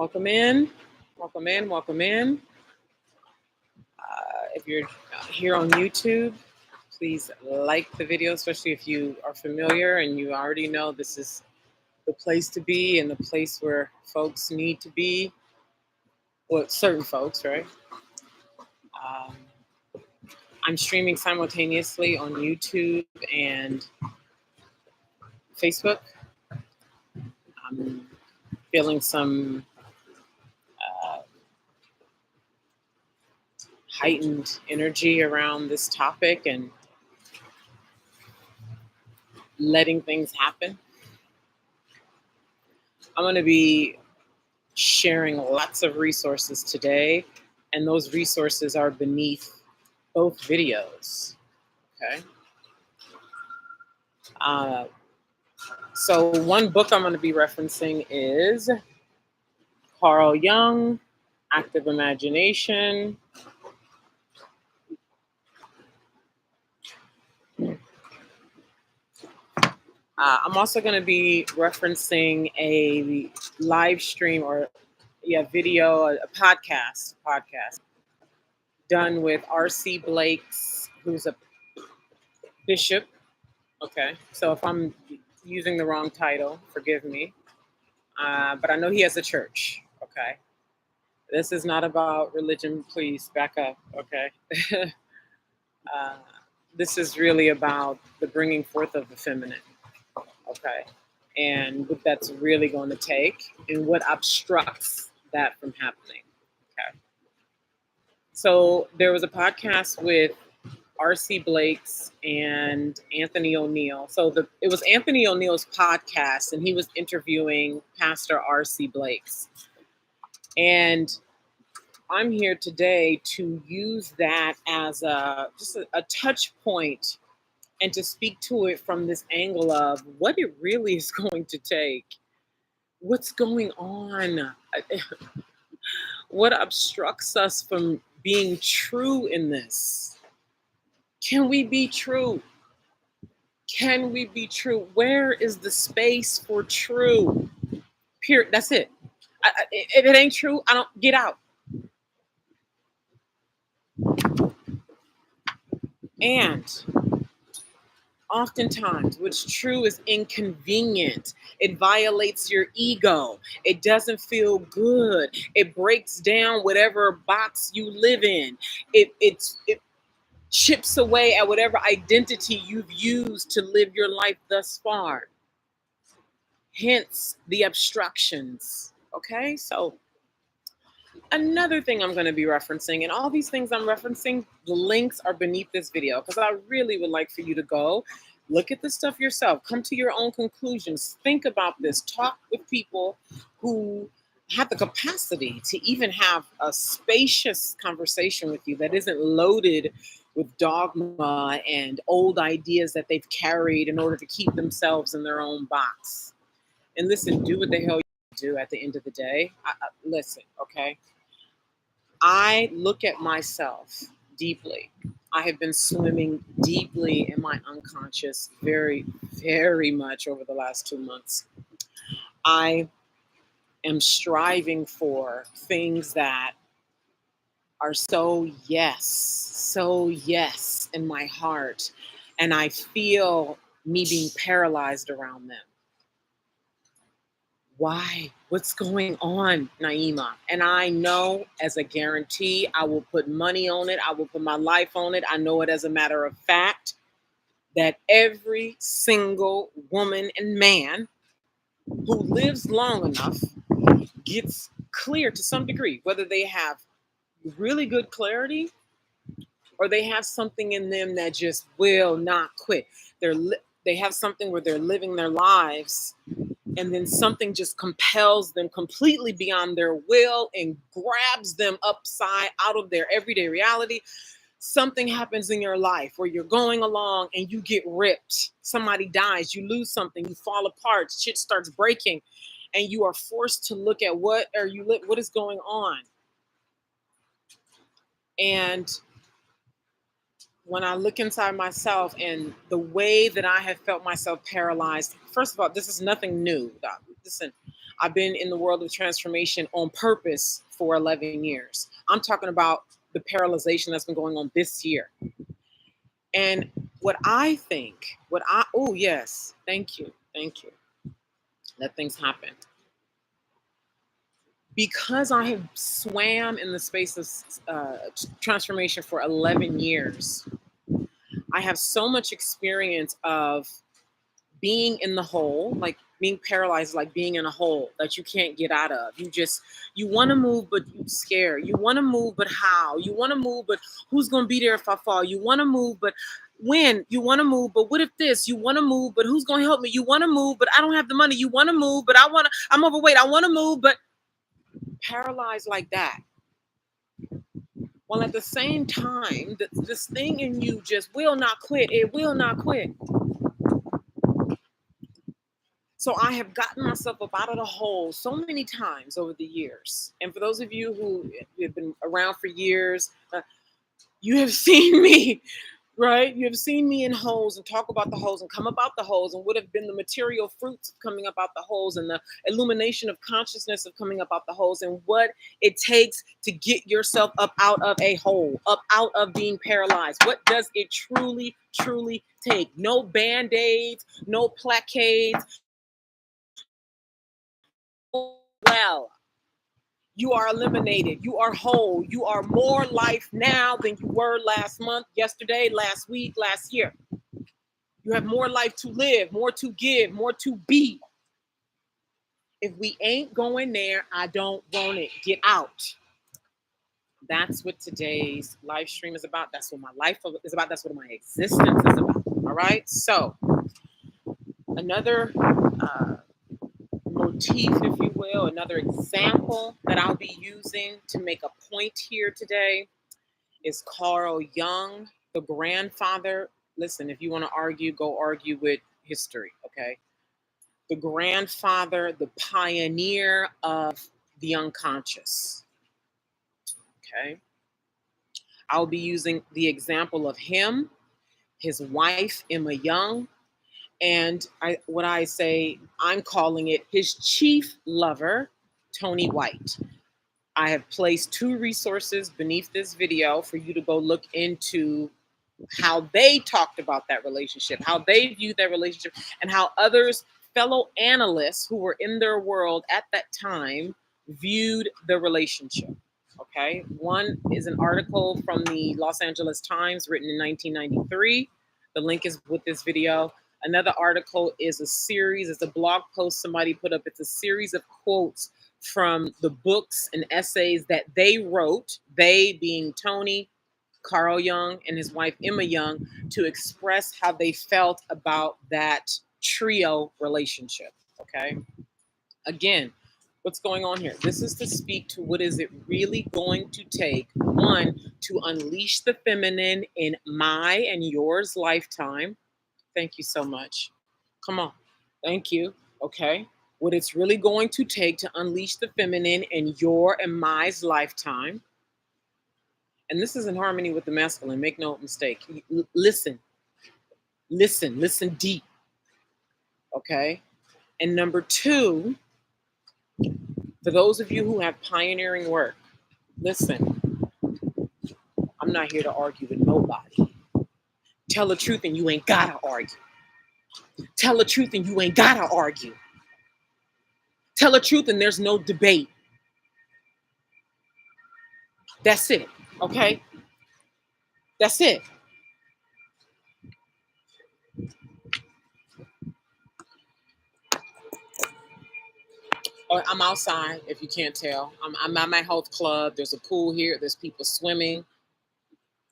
Welcome in, welcome in, welcome in. If you're here on YouTube, please like the video, especially if you are familiar and you already know this is the place to be and the place where folks need to be. Well, certain folks, right? Um, I'm streaming simultaneously on YouTube and Facebook. I'm feeling some heightened energy around this topic and letting things happen. I'm going to be sharing lots of resources today, and those resources are beneath both videos. Okay. So one book I'm going to be referencing is Carl Jung, Active Imagination. I'm also going to be referencing a live stream or video, a podcast done with rcblakes, who's a bishop. Okay, so if I'm using the wrong title, forgive me. But I know he has a church. Okay, this is not about religion. Please back up. Okay, this is really about the bringing forth of the feminine. Okay, and what that's really going to take and what obstructs that from happening. Okay, so there was a podcast with rcblakes and anthonyoneal. So it was Anthony O'Neill's podcast, and he was interviewing Pastor rcblakes. And I'm here today to use that as just a touch point and to speak to it from this angle of what it really is going to take. What's going on? What obstructs us from being true in this? Can we be true? Can we be true? Where is the space for true? Period. That's it. If it ain't true, I don't get out. And oftentimes, what's true is inconvenient. It violates your ego. It doesn't feel good. It breaks down whatever box you live in. It chips away at whatever identity you've used to live your life thus far. Hence the obstructions. Okay, so another thing I'm going to be referencing, and all these things I'm referencing, the links are beneath this video because I really would like for you to go look at this stuff yourself, come to your own conclusions, think about this, talk with people who have the capacity to even have a spacious conversation with you that isn't loaded with dogma and old ideas that they've carried in order to keep themselves in their own box. And listen, do what the hell you do at the end of the day. Listen, okay? I look at myself deeply. I have been swimming deeply in my unconscious very, very much over the last 2 months. I am striving for things that are so yes in my heart. And I feel me being paralyzed around them. Why? What's going on, Naima? And I know as a guarantee, I will put money on it. I will put my life on it. I know it as a matter of fact that every single woman and man who lives long enough gets clear to some degree, whether they have really good clarity or they have something in them that just will not quit. They have something where they're living their lives and then something just compels them completely beyond their will and grabs them upside out of their everyday reality. Something happens in your life where you're going along and you get ripped. Somebody dies, you lose something, you fall apart, shit starts breaking, and you are forced to look at what is going on. And when I look inside myself and the way that I have felt myself paralyzed, first of all, this is nothing new. Listen, I've been in the world of transformation on purpose for 11 years. I'm talking about the paralyzation that's been going on this year. And oh, yes, thank you. Let things happen. Because I have swam in the space of transformation for 11 years, I have so much experience of being in the hole, like being paralyzed, like being in a hole that you can't get out of. You want to move, but you're scared. You want to move, but how? You want to move, but who's going to be there if I fall? You want to move, but when? You want to move, but what if this? You want to move, but who's going to help me? You want to move, but I don't have the money. You want to move, but I'm overweight. I want to move, but paralyzed like that. While at the same time, this thing in you just will not quit. It will not quit. So I have gotten myself up out of the hole so many times over the years. And for those of you who have been around for years, you have seen me, right? You have seen me in holes and talk about the holes and come about the holes and what have been the material fruits of coming up out the holes and the illumination of consciousness of coming up out the holes and what it takes to get yourself up out of a hole, up out of being paralyzed. What does it truly, truly take? No Band-Aids, no plaquades. Well, you are eliminated. You are whole. You are more life now than you were last month, yesterday, last week, last year. You have more life to live, more to give, more to be. If we ain't going there, I don't want it. Get out. That's what today's live stream is about. That's what my life is about. That's what my existence is about. All right. So another motif, if you will, another example that I'll be using to make a point here today is Carl Jung, the grandfather. Listen, if you want to argue, go argue with history, okay? The grandfather, the pioneer of the unconscious, okay? I'll be using the example of him, his wife, Emma Young, and I'm calling it his chief lover, Toni White. I have placed 2 resources beneath this video for you to go look into how they talked about that relationship, how they viewed that relationship, and how others, fellow analysts who were in their world at that time, viewed the relationship. Okay. One is an article from the Los Angeles Times written in 1993. The link is with this video. Another article is it's a blog post somebody put up. It's a series of quotes from the books and essays that they wrote, they being Toni, Carl Jung, and his wife Emma Young, to express how they felt about that trio relationship. Okay. Again, what's going on here? This is to speak to what is it really going to take, one, to unleash the feminine in my and yours lifetime. Thank you so much. Come on. Thank you. Okay. What it's really going to take to unleash the feminine in your and my's lifetime. And this is in harmony with the masculine. Make no mistake. Listen deep. Okay. And number 2, for those of you who have pioneering work, listen, I'm not here to argue with nobody. Tell the truth and you ain't gotta argue. Tell the truth and you ain't gotta argue. Tell the truth and there's no debate. That's it. Okay? That's it. I'm outside, if you can't tell. I'm at my health club. There's a pool here. There's people swimming.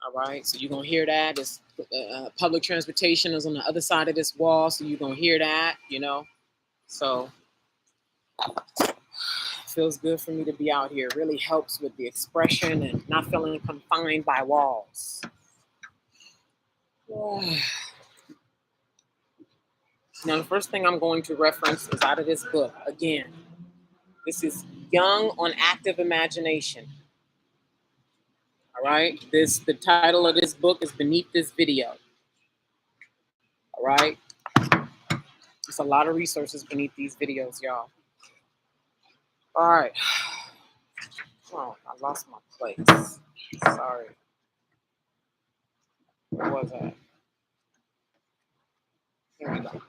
All right, so you're going to hear that. There's public transportation is on the other side of this wall, so you're going to hear that, you know. So it feels good for me to be out here. It really helps with the expression and not feeling confined by walls. Now, the first thing I'm going to reference is out of this book. Again, this is Jung on Active Imagination. All right. The title of this book is beneath this video. All right. There's a lot of resources beneath these videos, y'all. All right. Oh, I lost my place. Sorry. Where was I? Here we go.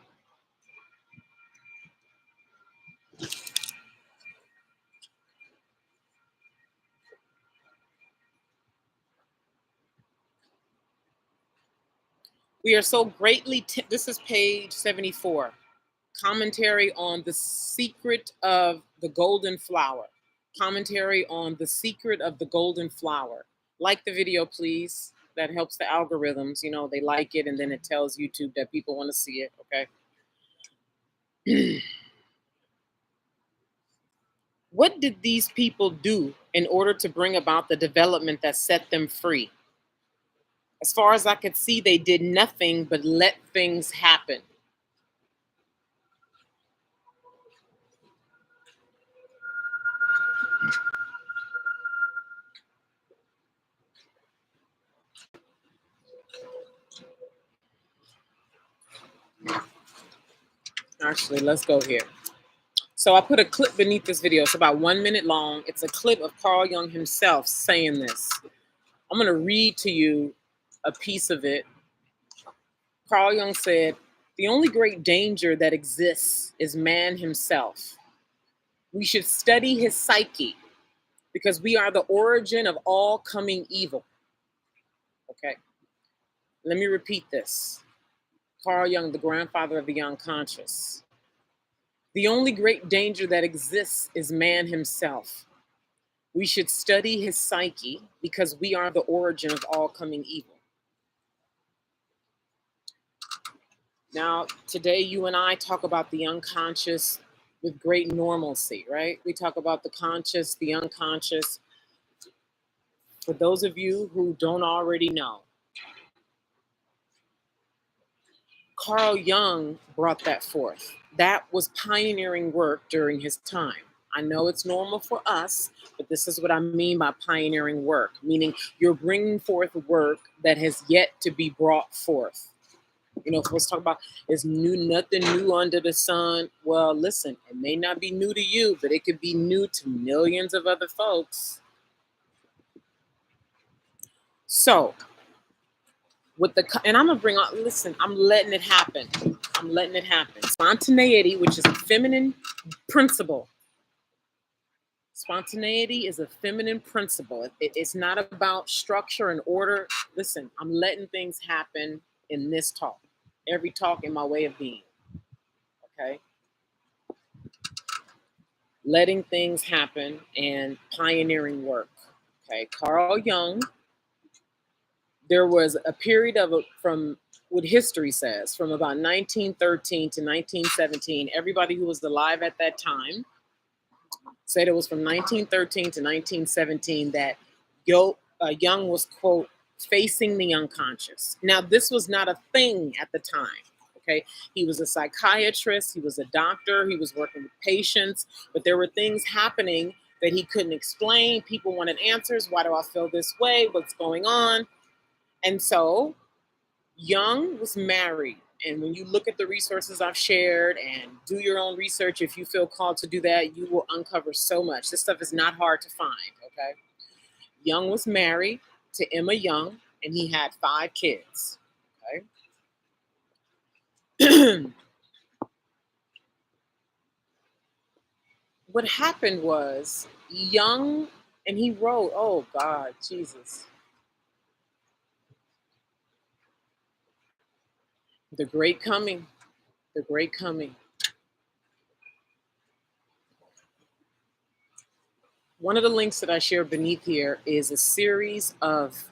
We are so greatly, this is page 74. Commentary on the secret of the golden flower. Commentary on the secret of the golden flower. Like the video, please. That helps the algorithms. You know, they like it and then it tells YouTube that people want to see it. Okay. What did these people do in order to bring about the development that set them free? As far as I could see, they did nothing but let things happen. Actually, let's go here. So I put a clip beneath this video. It's about 1 minute long. It's a clip of Carl Jung himself saying this. I'm going to read to you a piece of it. Carl Jung said, "The only great danger that exists is man himself. We should study his psyche because we are the origin of all coming evil." Okay. Let me repeat this. Carl Jung, the grandfather of the unconscious. The only great danger that exists is man himself. We should study his psyche because we are the origin of all coming evil. Now, today you and I talk about the unconscious with great normalcy, right? We talk about the conscious, the unconscious. For those of you who don't already know, Carl Jung brought that forth. That was pioneering work during his time. I know it's normal for us, but this is what I mean by pioneering work, meaning you're bringing forth work that has yet to be brought forth. You know, if let's talk about is nothing new under the sun. Well, listen, it may not be new to you, but it could be new to millions of other folks. So, and I'm gonna bring on, listen, I'm letting it happen. I'm letting it happen. Spontaneity, which is a feminine principle. Spontaneity is a feminine principle. It's not about structure and order. Listen, I'm letting things happen in this talk. Every talk in my way of being. Okay? Letting things happen and pioneering work. Okay? Carl Jung, there was a period of from what history says, from about 1913 to 1917, everybody who was alive at that time said it was from 1913 to 1917 that Jung was, quote, facing the unconscious. Now, this was not a thing at the time, okay? He was a psychiatrist, he was a doctor, he was working with patients, but there were things happening that he couldn't explain. People wanted answers. Why do I feel this way? What's going on? And so Jung was married. And when you look at the resources I've shared and do your own research, if you feel called to do that, you will uncover so much. This stuff is not hard to find, okay? Jung was married to Emma Jung, and he had 5 kids, okay? What happened was Jung, and he wrote, oh God, Jesus. The Great Coming, the Great Coming. One of the links that I share beneath here is a series of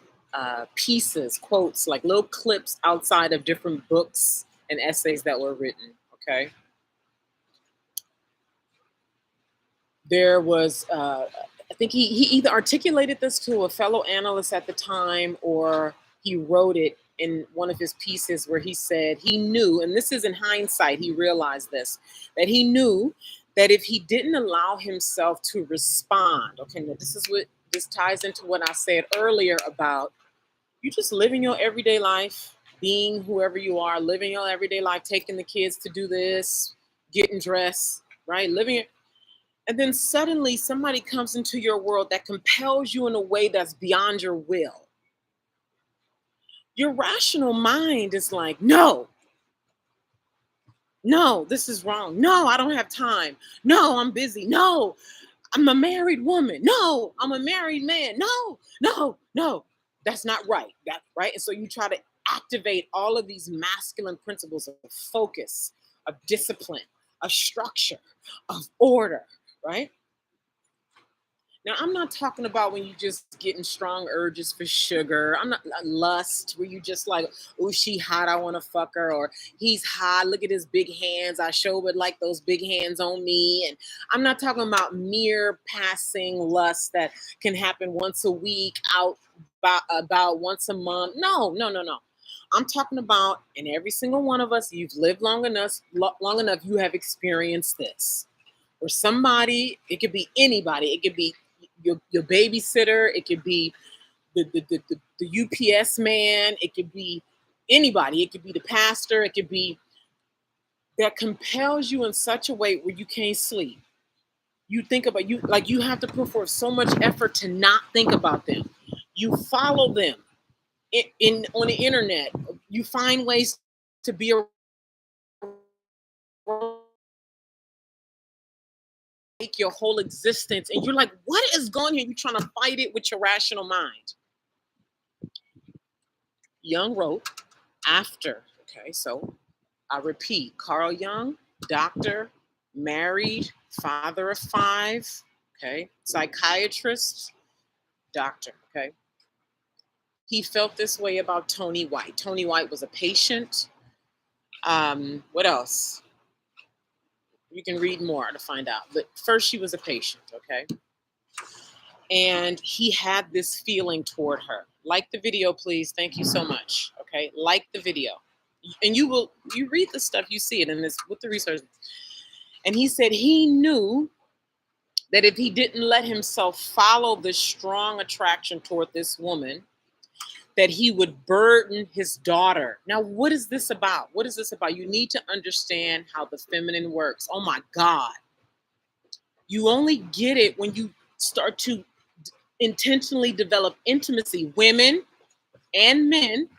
pieces, quotes, like little clips outside of different books and essays that were written, okay? There was, I think he either articulated this to a fellow analyst at the time or he wrote it in one of his pieces where he said he knew, and this is in hindsight, he realized this, that he knew that if he didn't allow himself to respond, okay, now this ties into what I said earlier about you just living your everyday life, being whoever you are, living your everyday life, taking the kids to do this, getting dressed, right? Living it. And then suddenly somebody comes into your world that compels you in a way that's beyond your will. Your rational mind is like, no, no, this is wrong. No, I don't have time. No, I'm busy. No, I'm a married woman. No, I'm a married man. No, no, no, that's not right. That right. And so you try to activate all of these masculine principles of focus, of discipline, of structure, of order, right? Now, I'm not talking about when you just getting strong urges for sugar. I'm not lust, where you just like, oh, she hot, I want to fuck her, or he's hot, look at his big hands. I sure would like those big hands on me. And I'm not talking about mere passing lust that can happen once a week, out about once a month. No, no, no, no. I'm talking about, and every single one of us, you've lived long enough, you have experienced this. Or somebody, it could be anybody, it could be your babysitter, it could be the UPS man, it could be anybody, it could be the pastor, it could be that compels you in such a way where you can't sleep. You think about you like you have to put forth so much effort to not think about them. You follow them in on the internet. You find ways to be around your whole existence, and you're like, what is going on? You're trying to fight it with your rational mind. Jung wrote after, okay, so I repeat, Carl Jung, doctor, married, father of 5, okay, psychiatrist, doctor, okay. He felt this way about Toni White. Toni White was a patient. What else? You can read more to find out. But first, she was a patient, okay? And he had this feeling toward her. Like the video, please. Thank you so much. Okay, like the video. And you read the stuff, you see it in this with the research. And he said he knew that if he didn't let himself follow the strong attraction toward this woman, that he would burden his daughter. Now, what is this about? What is this about? You need to understand how the feminine works. Oh my God. You only get it when you start to intentionally develop intimacy. Women and men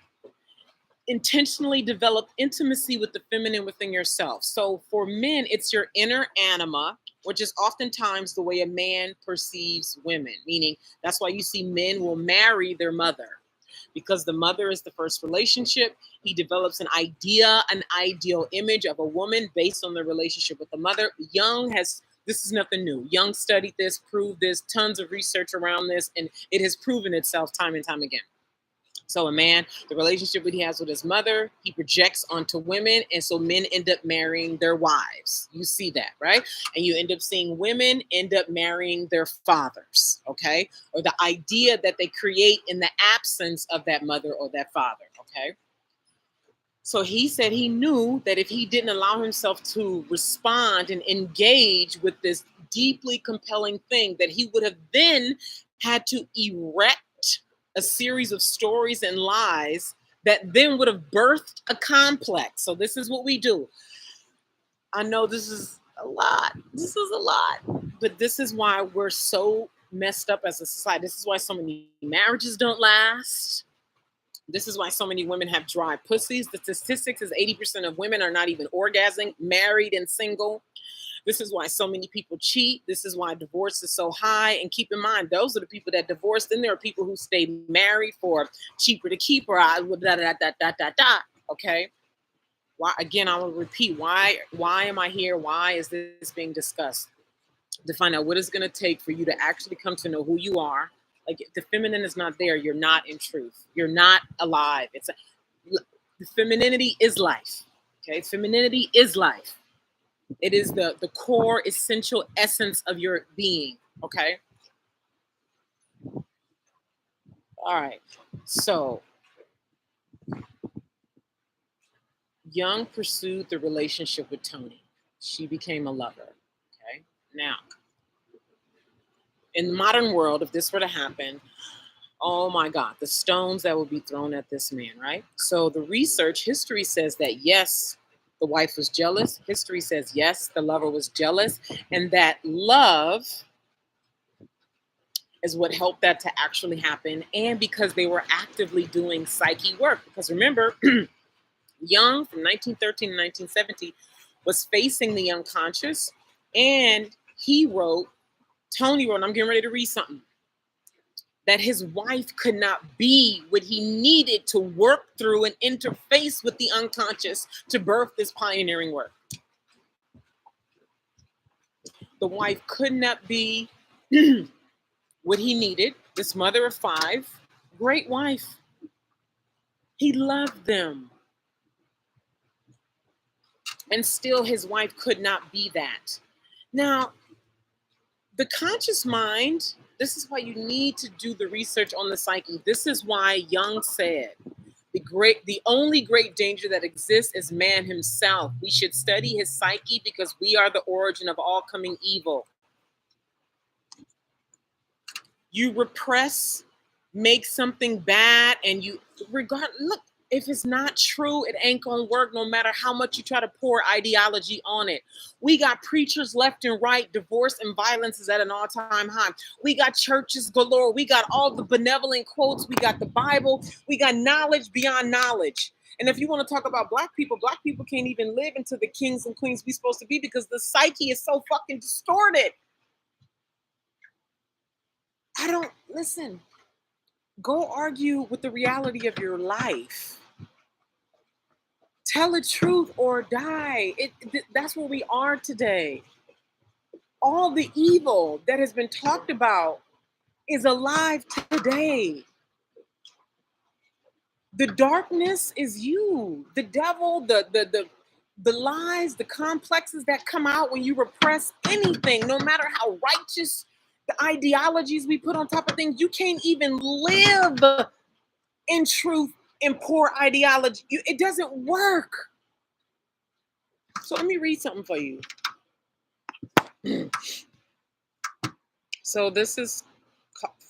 intentionally develop intimacy with the feminine within yourself. So for men, it's your inner anima, which is oftentimes the way a man perceives women, meaning that's why you see men will marry their mother, because the mother is the first relationship. He develops an idea, an ideal image of a woman based on the relationship with the mother. Jung has, this is nothing new. Jung studied this, proved this, tons of research around this, and it has proven itself time and time again. So a man, the relationship that he has with his mother, he projects onto women. And so men end up marrying their wives. You see that, right? And you end up seeing women end up marrying their fathers, okay? Or the idea that they create in the absence of that mother or that father, okay? So he said he knew that if he didn't allow himself to respond and engage with this deeply compelling thing, that he would have then had to erect a series of stories and lies that then would have birthed a complex. So this is what we do. I know this is a lot. This is a lot. But this is why we're so messed up as a society. This is why so many marriages don't last. This is why so many women have dry pussies. The statistics is 80% of women are not even orgasming, married and single. This is why so many people cheat. This is why divorce is so high. And keep in mind, those are the people that divorce. Then there are people who stay married for cheaper to keep her. Okay. Why? Again, I will repeat. Why am I here? Why is this being discussed? To find out what it's going to take for you to actually come to know who you are. Like, if the feminine is not there, you're not in truth. You're not alive. The femininity is life. Okay. Femininity is life. It is the core essential essence of your being, okay? All right, so Jung pursued the relationship with Toni. She became a lover, okay? Now, in the modern world, if this were to happen, oh my God, the stones that would be thrown at this man, right? So the research history says that yes, The wife was jealous. History says yes, the lover was jealous, and that love is what helped that to actually happen. And because they were actively doing psyche work. Because remember, Jung from 1913 to 1970 was facing the unconscious, and Toni wrote, and I'm getting ready to read something, that his wife could not be what he needed to work through and interface with the unconscious to birth this pioneering work. The wife could not be what he needed. This mother of 5, great wife. He loved them. And still his wife could not be that. Now, the conscious mind, this is why you need to do the research on the psyche. This is why Jung said, the only great danger that exists is man himself. We should study his psyche because we are the origin of all coming evil. You repress, make something bad, and look, if it's not true, it ain't gonna work no matter how much you try to pour ideology on it. We got preachers left and right. Divorce and violence is at an all-time high. We got churches galore. We got all the benevolent quotes. We got the Bible. We got knowledge beyond knowledge. And if you want to talk about black people can't even live into the kings and queens we're supposed to be because the psyche is so fucking distorted. Listen, go argue with the reality of your life. Tell the truth or die. That's where we are today. All the evil that has been talked about is alive today. The darkness is you. The devil, the lies, the complexes that come out when you repress anything, no matter how righteous the ideologies we put on top of things. You can't even live in truth and poor ideology. It doesn't work. So let me read something for you. So this is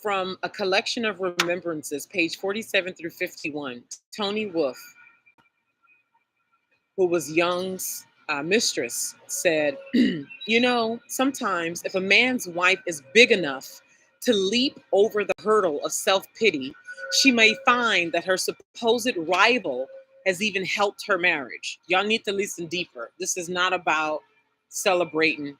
from a collection of remembrances, page 47 through 51. Toni Wolff, who was Jung's mistress, said, sometimes if a man's wife is big enough to leap over the hurdle of self-pity, she may find that her supposed rival has even helped her marriage. Y'all need to listen deeper. This is not about celebrating.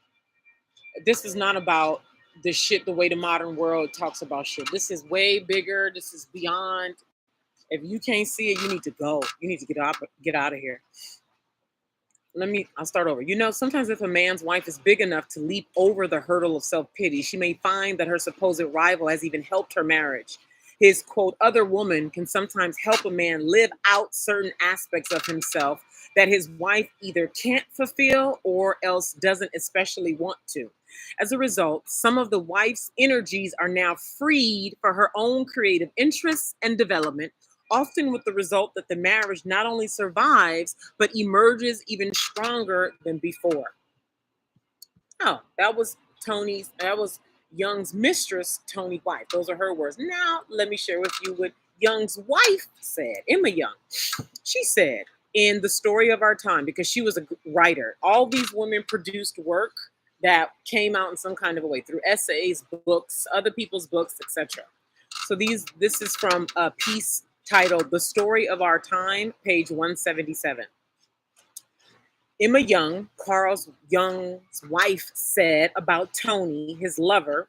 This is not about the shit the way the modern world talks about shit. This is way bigger. This is beyond. If you can't see it, you need to go. You need to get out of here. I'll start over. Sometimes if a man's wife is big enough to leap over the hurdle of self-pity, she may find that her supposed rival has even helped her marriage. His, quote, other woman can sometimes help a man live out certain aspects of himself that his wife either can't fulfill or else doesn't especially want to. As a result, some of the wife's energies are now freed for her own creative interests and development, often with the result that the marriage not only survives, but emerges even stronger than before. Oh, that was Jung's mistress, Toni's wife. Those are her words. Now, let me share with you what Jung's wife said, Emma Jung. She said in The Story of Our Time, because she was a writer, all these women produced work that came out in some kind of a way through essays, books, other people's books, etc. So this is from a piece titled The Story of Our Time, page 177. Emma Jung, Carl Jung's wife, said about Toni, his lover,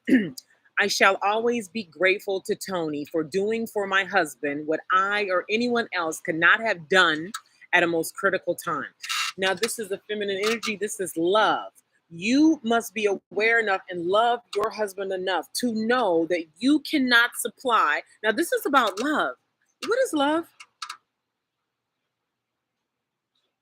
I shall always be grateful to Toni for doing for my husband what I or anyone else could not have done at a most critical time. Now, this is the feminine energy. This is love. You must be aware enough and love your husband enough to know that you cannot supply. Now, this is about love. What is love?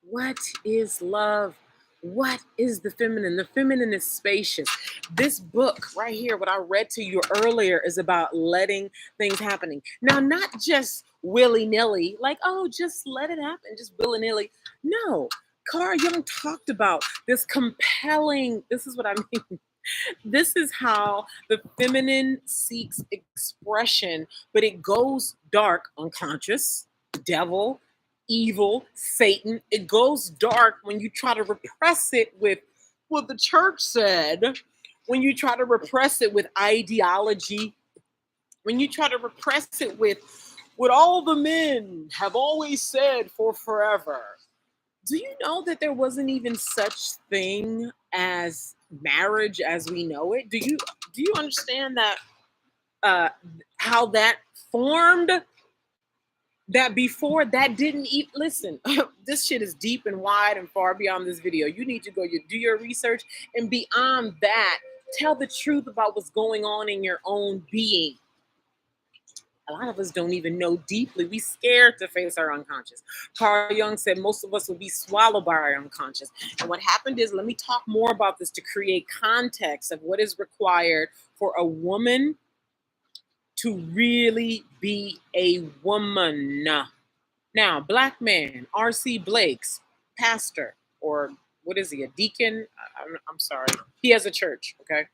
What is love? What is the feminine? The feminine is spacious. This book right here, what I read to you earlier, is about letting things happening. Now, not just willy-nilly, like, oh, just let it happen, just willy-nilly. No, Carl Jung talked about this compelling, this is what I mean. This is how the feminine seeks expression, but it goes dark, unconscious, devil, evil, Satan. It goes dark when you try to repress it with what the church said, when you try to repress it with ideology, when you try to repress it with what all the men have always said for forever. Do you know that there wasn't even such thing as marriage as we know it? Do you understand that uh how that formed? That before that didn't even listen. This shit is deep and wide and far beyond this video. You need to do your research, and beyond that, tell the truth about what's going on in your own being. A lot of us don't even know deeply. We scared to face our unconscious. Carl Jung said most of us will be swallowed by our unconscious. And what happened is, let me talk more about this to create context of what is required for a woman to really be a woman. Now, black man, rcblakes, pastor, or what is he, a deacon? I'm sorry. He has a church, okay?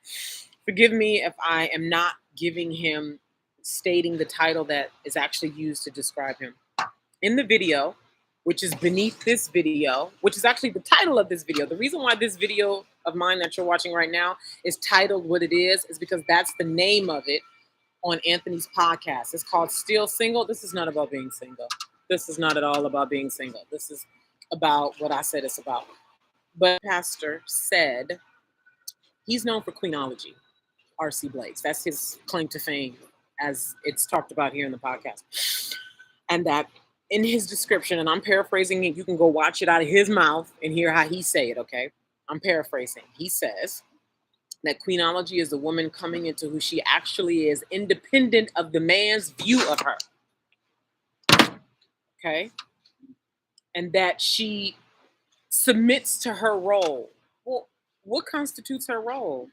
Forgive me if I am not giving him, stating the title that is actually used to describe him. In the video, which is beneath this video, which is actually the title of this video. The reason why this video of mine that you're watching right now is titled what it is because that's the name of it on Anthony's podcast. It's called Still Single. This is not about being single. This is not at all about being single. This is about what I said it's about. But pastor said he's known for queenology, rcblakes. That's his claim to fame, as it's talked about here in the podcast. And that in his description, and I'm paraphrasing it, you can go watch it out of his mouth and hear how he say it, okay? I'm paraphrasing. He says that queenology is the woman coming into who she actually is, independent of the man's view of her. Okay? And that she submits to her role. Well, what constitutes her role?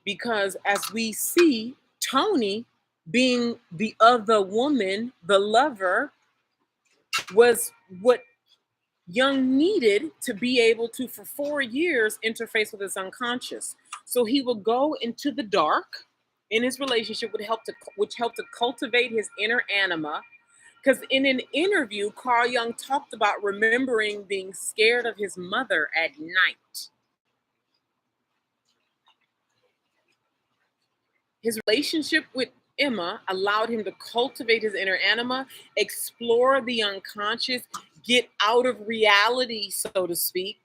Because as we see, Toni being the other woman, the lover, was what Jung needed to be able to, for 4 years, interface with his unconscious. So he would go into the dark in his relationship, which helped to cultivate his inner anima. Because in an interview, Carl Jung talked about remembering being scared of his mother at night. His relationship with Emma allowed him to cultivate his inner anima, explore the unconscious, get out of reality, so to speak.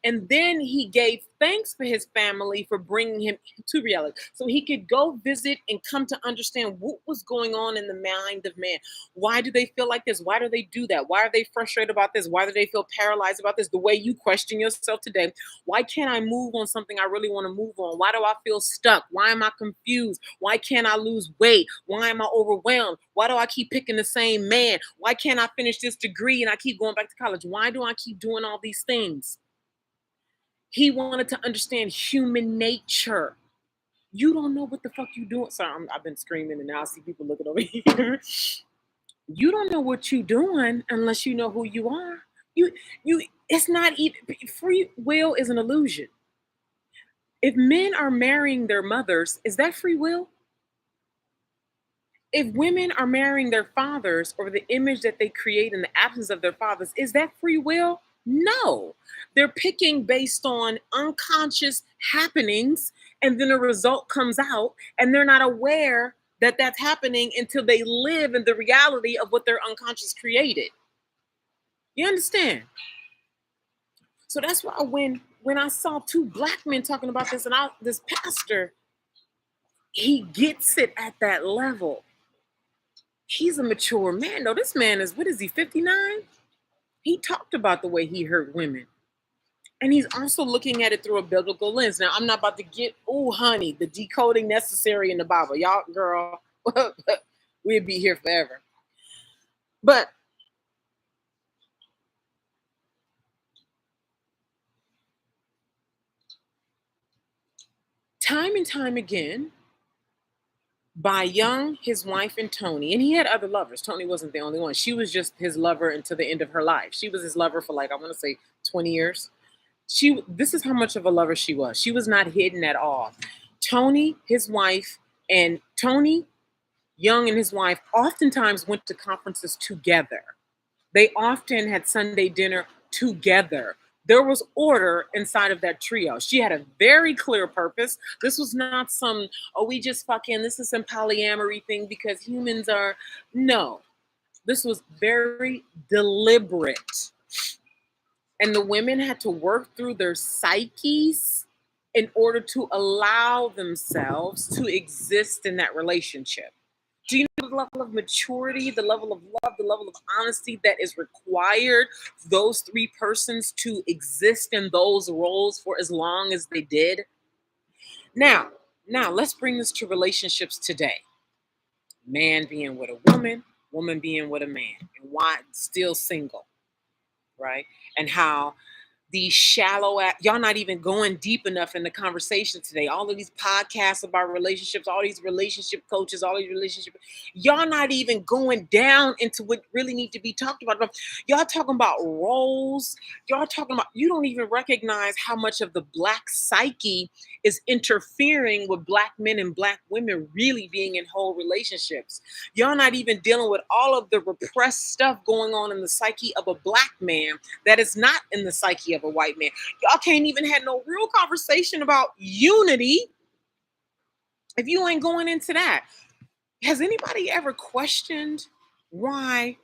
And then he gave thanks for his family for bringing him to reality. So he could go visit and come to understand what was going on in the mind of man. Why do they feel like this? Why do they do that? Why are they frustrated about this? Why do they feel paralyzed about this? The way you question yourself today. Why can't I move on something I really want to move on? Why do I feel stuck? Why am I confused? Why can't I lose weight? Why am I overwhelmed? Why do I keep picking the same man? Why can't I finish this degree and I keep going back to college? Why do I keep doing all these things? He wanted to understand human nature. You don't know what the fuck you doing. Sorry, I've been screaming and now I see people looking over here. You don't know what you're doing unless you know who you are. It's not even, free will is an illusion. If men are marrying their mothers, is that free will? If women are marrying their fathers or the image that they create in the absence of their fathers, is that free will? No, they're picking based on unconscious happenings, and then a result comes out, and they're not aware that that's happening until they live in the reality of what their unconscious created. You understand? So that's why when I saw two black men talking about this, and this pastor, he gets it at that level. He's a mature man. No, this man is, what is he, 59? He talked about the way he hurt women. And he's also looking at it through a biblical lens. Now, I'm not about to get, oh, honey, the decoding necessary in the Bible. Y'all, girl, we'd be here forever. But time and time again, by Jung, his wife, and Toni, and he had other lovers. Toni wasn't the only one. She was just his lover until the end of her life. She was his lover for, like, I want to say 20 years. This is how much of a lover she was. She was not hidden at all. Toni, his wife, and Toni, Jung and his wife oftentimes went to conferences together. They often had Sunday dinner together. There was order inside of that trio. She had a very clear purpose. This was not some, oh, we just fucking, this is some polyamory thing because humans are, no. This was very deliberate. And the women had to work through their psyches in order to allow themselves to exist in that relationship. Do you know the level of maturity, the level of love, the level of honesty that is required for those three persons to exist in those roles for as long as they did? Now, let's bring this to relationships today. Man being with a woman, woman being with a man, and why still single, right? And how these y'all not even going deep enough in the conversation today. All of these podcasts about relationships, all these relationship coaches, all these relationship, y'all not even going down into what really need to be talked about. Y'all talking about roles. Y'all talking about, you don't even recognize how much of the Black psyche is interfering with Black men and Black women really being in whole relationships. Y'all not even dealing with all of the repressed stuff going on in the psyche of a Black man that is not in the psyche of a white man. Y'all can't even have no real conversation about unity if you ain't going into that. Has anybody ever questioned why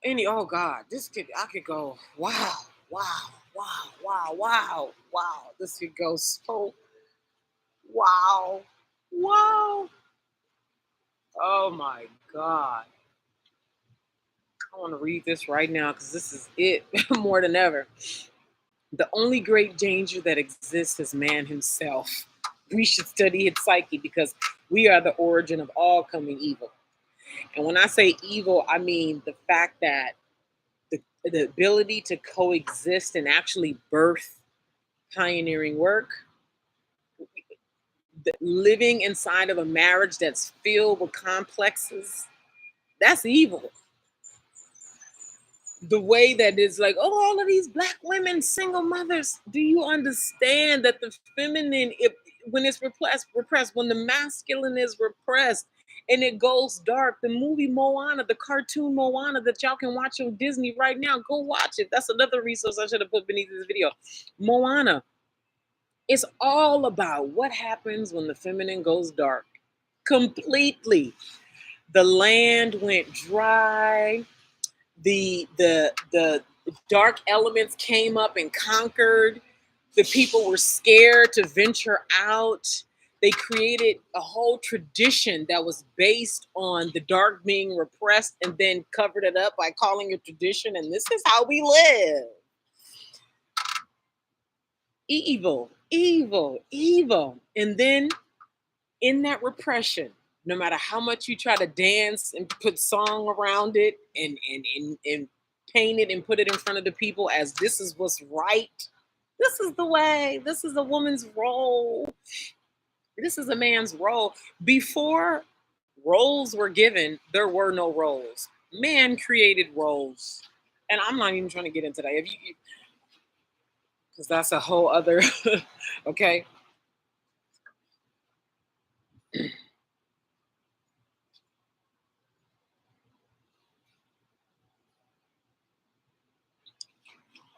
oh God, I could go, wow. This could go so, wow. Oh my God. I want to read this right now because this is it more than ever. The only great danger that exists is man himself. We should study his psyche because we are the origin of all coming evil. And when I say evil, I mean the fact that the ability to coexist and actually birth pioneering work, living inside of a marriage that's filled with complexes, that's evil. The way that it's like, oh, all of these Black women, single mothers. Do you understand that the feminine, when it's repressed, when the masculine is repressed and it goes dark, the movie Moana, the cartoon Moana that y'all can watch on Disney right now, go watch it. That's another resource I should have put beneath this video. Moana. It's all about what happens when the feminine goes dark. Completely. The land went dry. The dark elements came up and conquered. The people were scared to venture out. They created a whole tradition that was based on the dark being repressed and then covered it up by calling it tradition. And this is how we live. Evil. And then in that repression, no matter how much you try to dance and put song around it and paint it and put it in front of the people as this is what's right, this is the way, this is a woman's role, this is a man's role. Before roles were given, there were no roles. Man created roles. And I'm not even trying to get into that. If you, because that's a whole other, okay?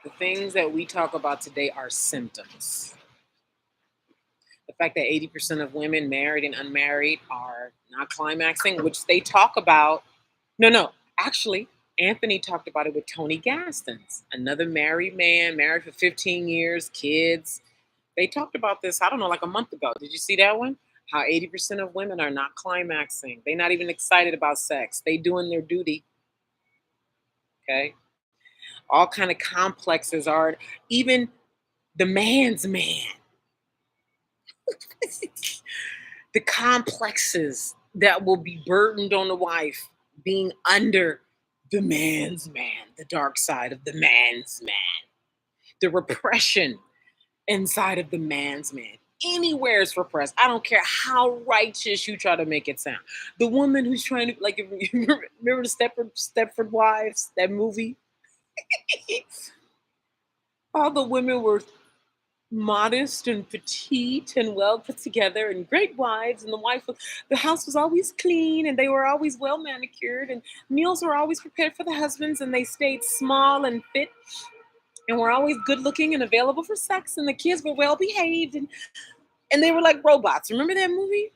The things that we talk about today are symptoms. The fact that 80% of women, married and unmarried, are not climaxing, which they talk about. No, actually, Anthony talked about it with Toni Gastons, another married man, married for 15 years, kids. They talked about this, I don't know, like a month ago. Did you see that one? How 80% of women are not climaxing. They're not even excited about sex. They doing their duty. Okay? All kind of complexes are, even the man's man. The complexes that will be burdened on the wife being under the man's man, the dark side of the man's man, the repression inside of the man's man. Anywhere is repressed. I don't care how righteous you try to make it sound. The woman who's trying to, like, if you remember the Stepford Wives, that movie? All the women were modest and petite and well put together and great wives, and the house was always clean, and they were always well manicured, and meals were always prepared for the husbands, and they stayed small and fit and were always good looking and available for sex, and the kids were well behaved, and they were like robots. Remember that movie?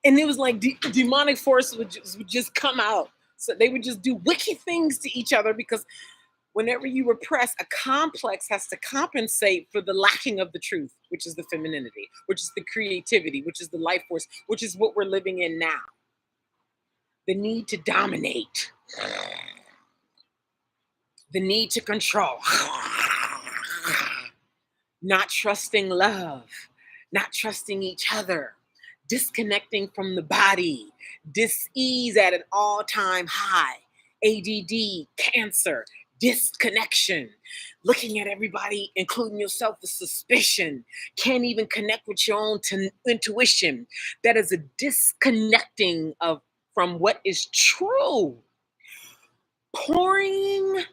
And it was like demonic forces would just come out, so they would just do wicked things to each other, because whenever you repress, a complex has to compensate for the lacking of the truth, which is the femininity, which is the creativity, which is the life force, which is what we're living in now. The need to dominate, the need to control, not trusting love, not trusting each other, disconnecting from the body, dis-ease at an all-time high, ADD, cancer, disconnection, looking at everybody, including yourself, with suspicion, can't even connect with your own intuition. That is a disconnecting of from what is true, pouring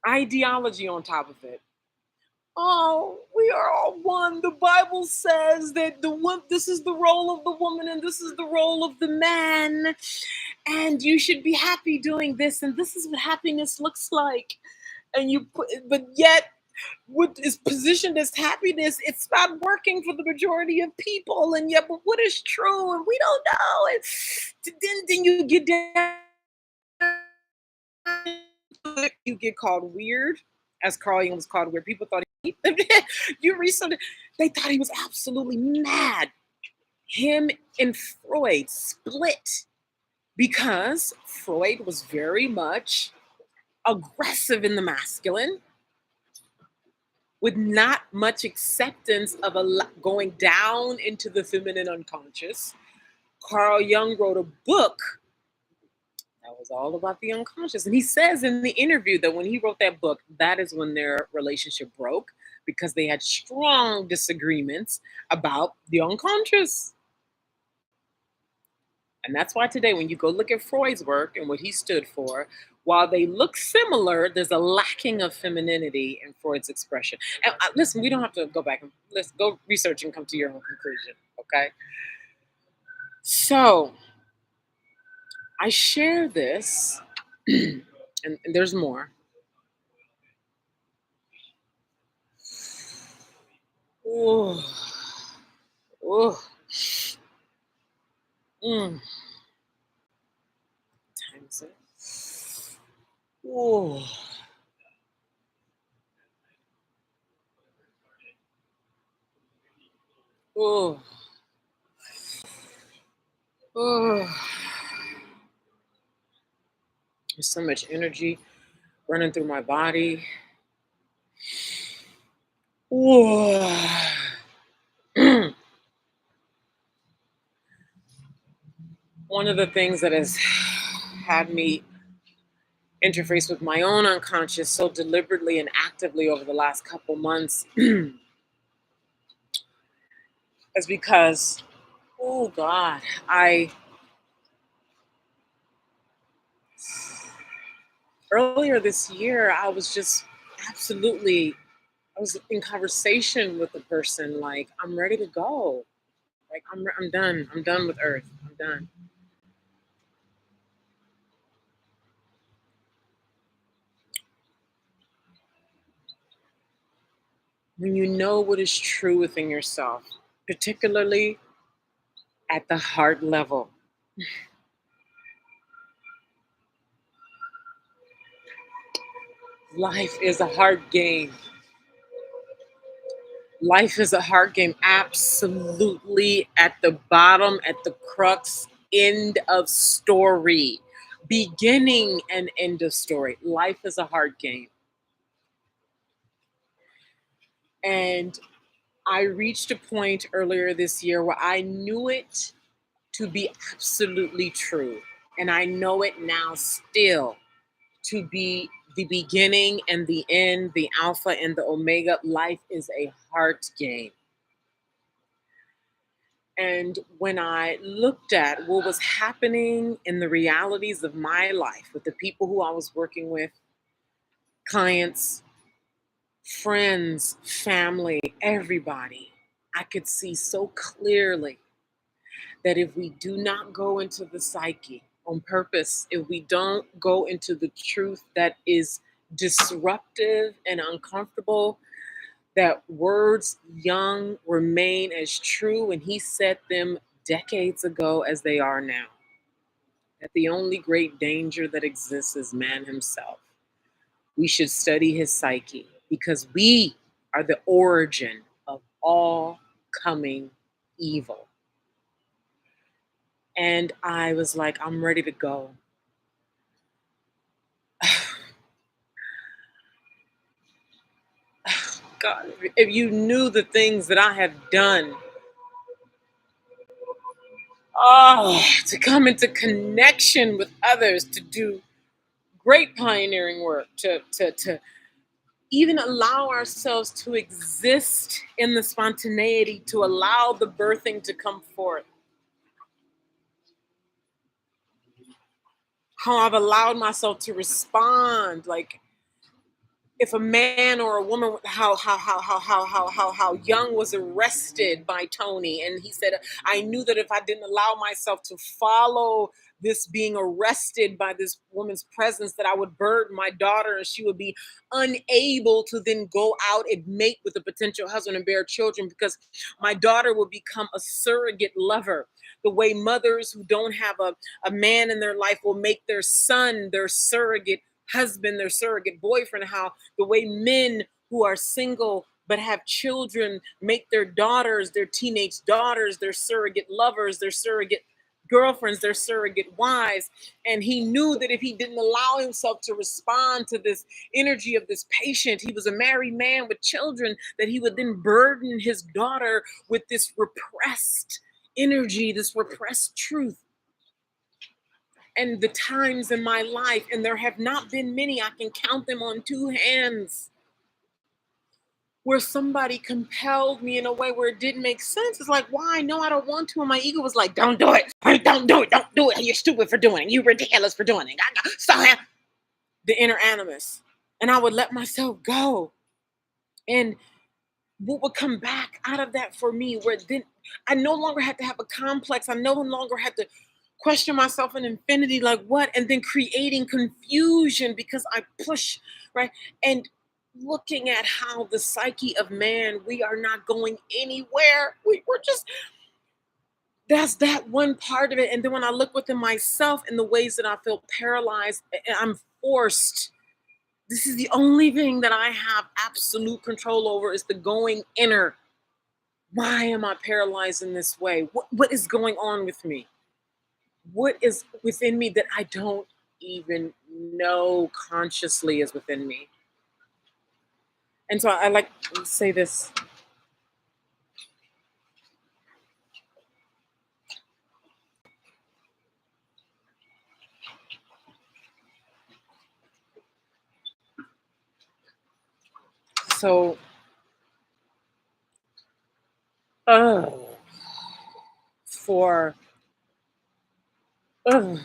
ideology on top of it. Oh, we are all one. The Bible says that this is the role of the woman and this is the role of the man. And you should be happy doing this, and this is what happiness looks like. But yet, what is positioned as happiness, it's not working for the majority of people. And yet, but what is true? And we don't know. And then you get down, you get called weird, as Carl Jung was called weird. People thought you research, they thought he was absolutely mad. Him and Freud split because Freud was very much aggressive in the masculine, with not much acceptance of going down into the feminine unconscious. Carl Jung wrote a book that was all about the unconscious. And he says in the interview that when he wrote that book, that is when their relationship broke, because they had strong disagreements about the unconscious. And that's why today, when you go look at Freud's work and what he stood for, while they look similar, there's a lacking of femininity in Freud's expression. And listen, we don't have to go back and let's go research and come to your own conclusion. Okay. So I share this, and there's more. Oh, oh, time is it? Oh, oh, oh. There's so much energy running through my body. Oh. One of the things that has had me interface with my own unconscious so deliberately and actively over the last couple months is because, oh God, earlier this year, I was just absolutely, I was in conversation with a person like, I'm ready to go. Like, I'm done. I'm done with Earth. I'm done. When you know what is true within yourself, particularly at the heart level, life is a hard game. Life is a hard game. Absolutely at the bottom, at the crux, end of story. Beginning and end of story. Life is a hard game. And I reached a point earlier this year where I knew it to be absolutely true. And I know it now still to be the beginning and the end, the alpha and the omega. Life is a heart game. And when I looked at what was happening in the realities of my life with the people who I was working with, clients, friends, family, everybody. I could see so clearly that if we do not go into the psyche on purpose, if we don't go into the truth that is disruptive and uncomfortable, that words Jung remain as true and he said them decades ago as they are now. That the only great danger that exists is man himself. We should study his psyche because we are the origin of all coming evil. And I was like, I'm ready to go. God, if you knew the things that I have done, to come into connection with others, to do great pioneering work, to even allow ourselves to exist in the spontaneity, to allow the birthing to come forth. How I've allowed myself to respond, like if a man or a woman, how Young was arrested by Toni, and he said, I knew that if I didn't allow myself to follow this being arrested by this woman's presence, that I would burden my daughter and she would be unable to then go out and mate with a potential husband and bear children because my daughter will become a surrogate lover. The way mothers who don't have a man in their life will make their son their surrogate husband, their surrogate boyfriend, how the way men who are single but have children make their daughters, their teenage daughters, their surrogate lovers, their surrogate girlfriends, their surrogate wives. And he knew that if he didn't allow himself to respond to this energy of this patient, he was a married man with children, that he would then burden his daughter with this repressed energy, this repressed truth. And the times in my life, and there have not been many, I can count them on two hands, where somebody compelled me in a way where it didn't make sense. It's like, why? No, I don't want to. And my ego was like, don't do it. Don't do it. Don't do it. You're stupid for doing it. You're ridiculous for doing it. So the inner animus. And I would let myself go. And what would come back out of that for me, where then I no longer had to have a complex. I no longer had to question myself in infinity, like what? And then creating confusion because I push, right? And looking at how the psyche of man, we are not going anywhere. We're just, that's that one part of it. And then when I look within myself in the ways that I feel paralyzed, and I'm forced, this is the only thing that I have absolute control over is the going inner. Why am I paralyzed in this way? What is going on with me? What is within me that I don't even know consciously is within me? And so I like to say this. So, oh, for, oh,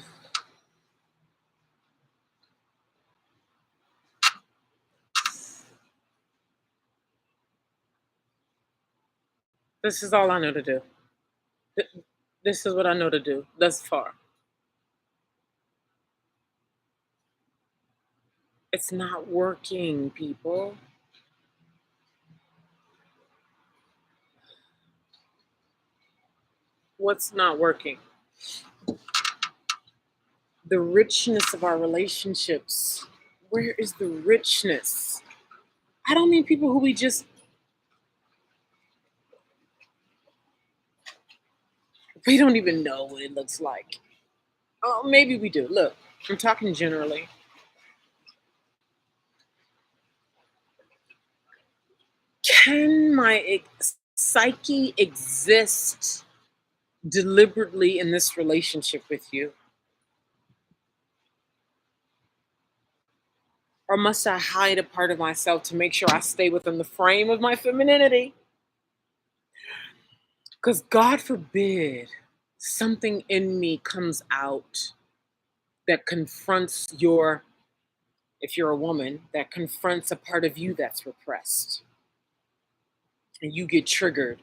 this is all I know to do. This is what I know to do thus far. It's not working, people. What's not working? The richness of our relationships. Where is the richness? I don't mean people who we don't even know what it looks like. Oh, maybe we do. Look, I'm talking generally. Can my psyche exist deliberately in this relationship with you? Or must I hide a part of myself to make sure I stay within the frame of my femininity? Because God forbid something in me comes out that confronts your if you're a woman, that confronts a part of you that's repressed. And you get triggered.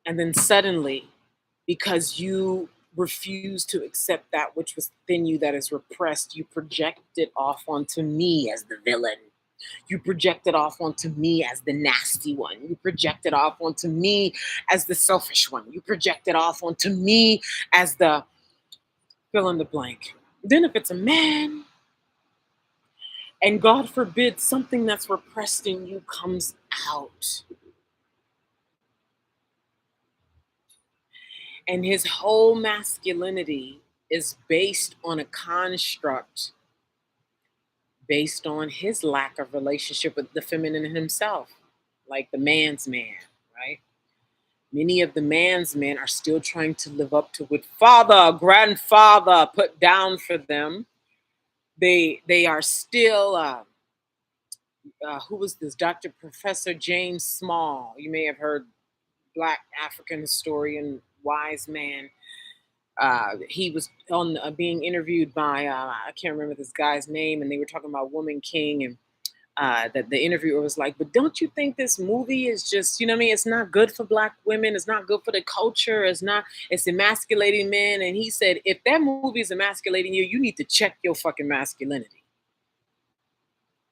And then suddenly, because you refuse to accept that which was within you that is repressed, you project it off onto me as the villain. You project it off onto me as the nasty one. You project it off onto me as the selfish one. You project it off onto me as the fill in the blank. Then if it's a man, and God forbid something that's repressed in you comes out, and his whole masculinity is based on a construct based on his lack of relationship with the feminine himself, like the man's man, right? Many of the man's men are still trying to live up to what father, grandfather put down for them. They are still, who was this? Dr. Professor James Small. You may have heard, Black African historian, wise man. He was on being interviewed by, I can't remember this guy's name, and they were talking about Woman King, and that the interviewer was like, but don't you think this movie is just, you know what I mean? It's not good for Black women. It's not good for the culture. It's emasculating men. And he said, if that movie is emasculating you, you need to check your fucking masculinity.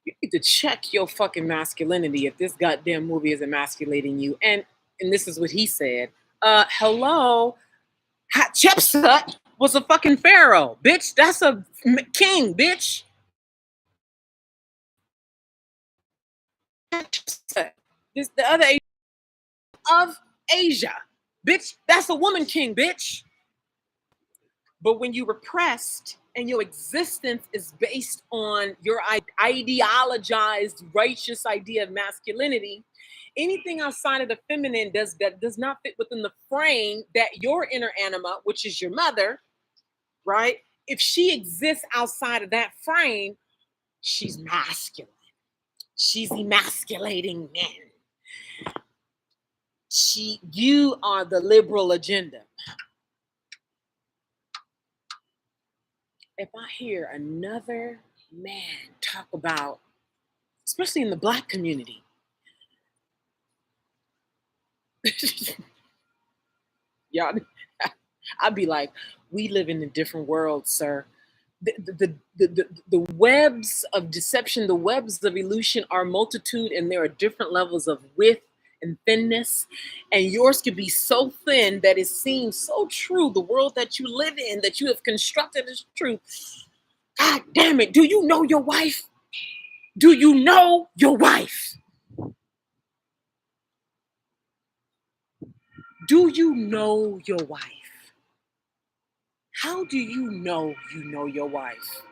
You need to check your fucking masculinity if this goddamn movie is emasculating you. And this is what he said. Hello, Hatshepsut was a fucking pharaoh, bitch. That's a king, bitch. This the other of Asia, bitch. That's a woman king, bitch. But when you're repressed and your existence is based on your ideologized righteous idea of masculinity, anything outside of the feminine that does not fit within the frame that your inner anima, which is your mother, right? If she exists outside of that frame, she's masculine. She's emasculating men. You are the liberal agenda. If I hear another man talk about, especially in the Black community, y'all, I'd be like, we live in a different world, sir. The webs of deception, the webs of illusion are multitude, and there are different levels of width and thinness, and yours could be so thin that it seems so true. The world that you live in, that you have constructed, is true. God damn it, do you know your wife? Do you know your wife? Do you know your wife? How do you know your wife?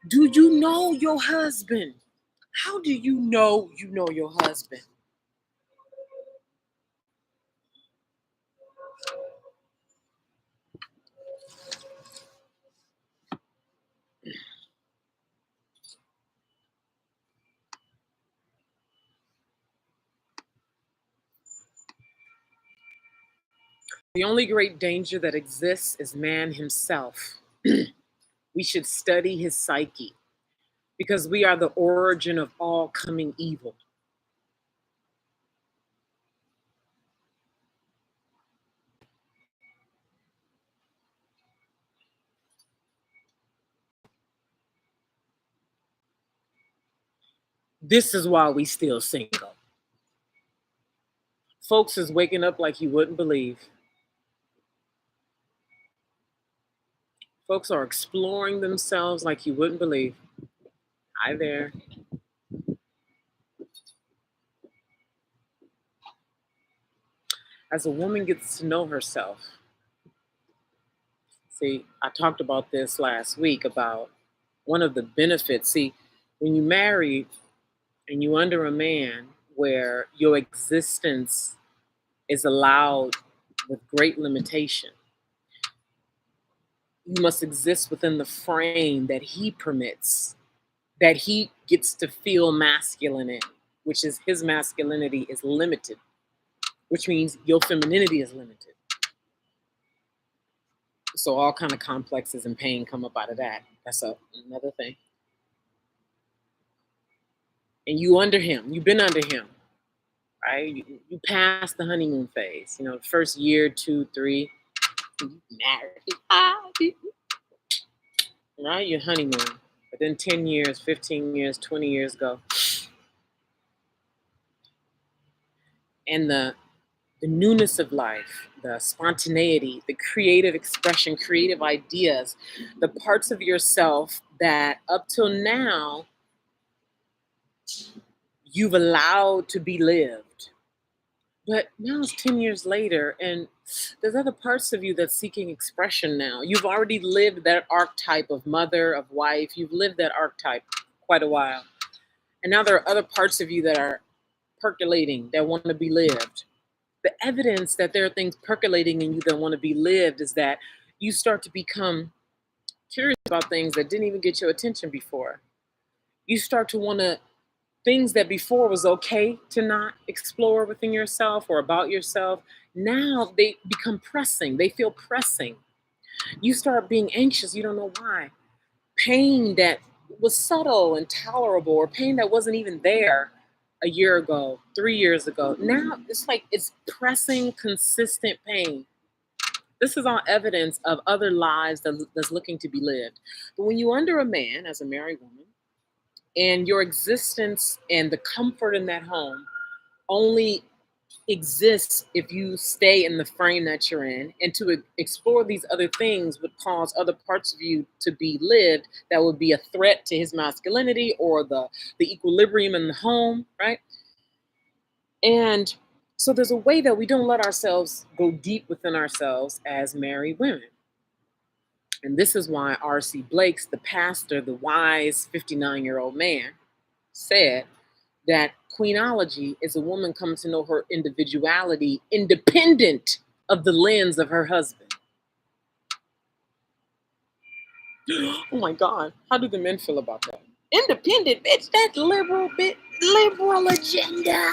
Do you know your husband? How do you know your husband? The only great danger that exists is man himself. We should study his psyche because we are the origin of all coming evil. This is why we still single. Folks is waking up like you wouldn't believe. Folks are exploring themselves like you wouldn't believe. Hi there. As a woman gets to know herself, see, I talked about this last week about one of the benefits. See, when you marry and you under a man where your existence is allowed with great limitation, you must exist within the frame that he permits, that he gets to feel masculine in, which is his masculinity is limited, which means your femininity is limited. So all kind of complexes and pain come up out of that. That's another thing. And you under him. You've been under him, right? You passed the honeymoon phase. You know, the first year, 2, 3, you married, right? Your honeymoon. But then 10 years, 15 years, 20 years go. And the newness of life, the spontaneity, the creative expression, creative ideas, the parts of yourself that up till now you've allowed to be lived. But now it's 10 years later, and there's other parts of you that's seeking expression now. You've already lived that archetype of mother, of wife. You've lived that archetype quite a while. And now there are other parts of you that are percolating, that want to be lived. The evidence that there are things percolating in you that want to be lived is that you start to become curious about things that didn't even get your attention before. You start to want to, things that before was okay to not explore within yourself or about yourself, now they become pressing. They feel pressing. You start being anxious. You don't know why. Pain that was subtle and tolerable, or pain that wasn't even there a year ago, 3 years ago. Now it's like it's pressing, consistent pain. This is all evidence of other lives that's looking to be lived. But when you're under a man as a married woman, and your existence and the comfort in that home only exists if you stay in the frame that you're in, and to explore these other things would cause other parts of you to be lived that would be a threat to his masculinity or the equilibrium in the home, right? And so there's a way that we don't let ourselves go deep within ourselves as married women. And this is why rcblakes, the pastor, the wise 59-year-old man, said that queenology is a woman coming to know her individuality independent of the lens of her husband. Oh my God, how do the men feel about that? Independent, bitch, that's liberal, bitch, liberal agenda.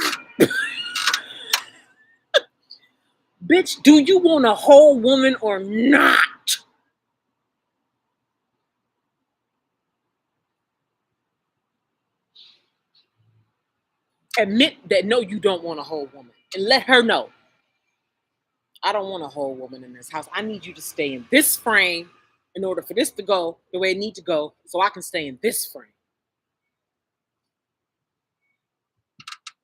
Bitch, do you want a whole woman or not? Admit that no, you don't want a whole woman, and let her know. I don't want a whole woman in this house. I need you to stay in this frame in order for this to go the way it needs to go, so I can stay in this frame.